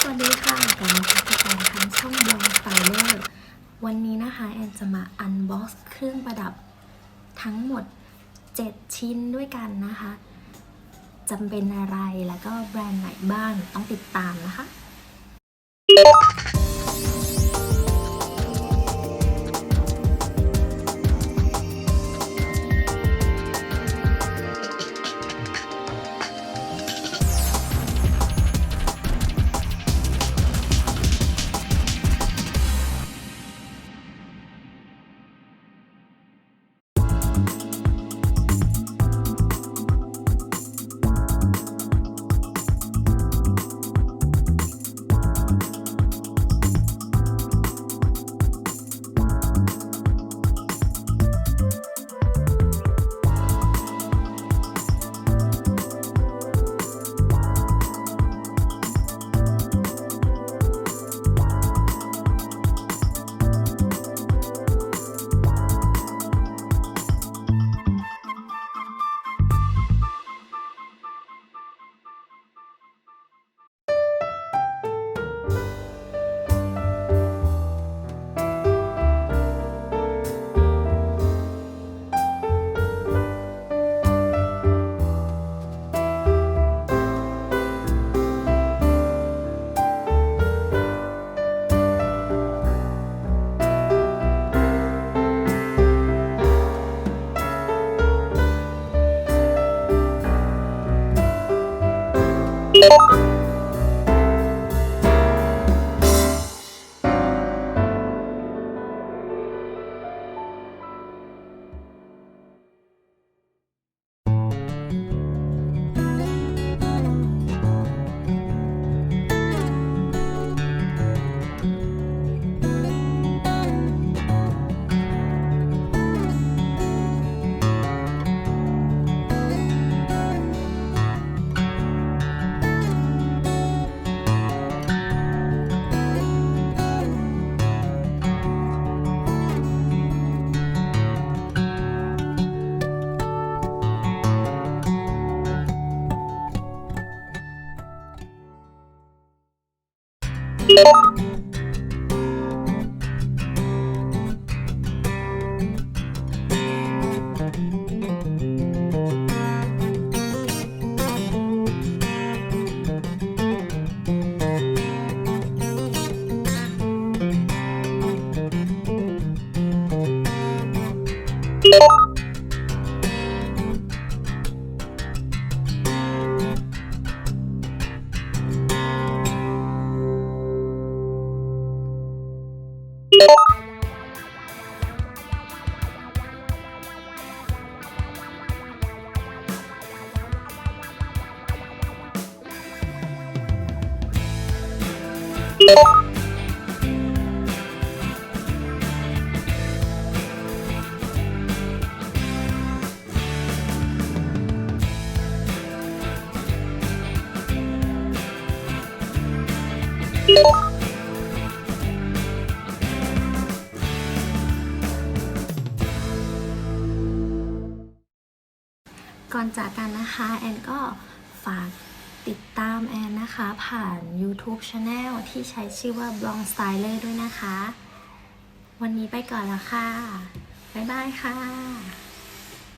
สวัสดีค่ะกลับมาพบกับแอนทางช่องบลองสไตเลอร์วันนี้นะคะแอนจะมาอันบ็อกซ์เครื่องประดับทั้งหมด7ชิ้นด้วยกันนะคะจำเป็นอะไรแล้วก็แบรนด์ไหนบ้างต้องติดตามนะคะก่อนจากกันนะคะแอนก็ฝากติดตามแอนนะคะผ่าน YouTube Channel ที่ใช้ชื่อว่า Blong Styler ด้วยนะคะวันนี้ไปก่อนแล้วค่ะบ๊ายบายค่ะ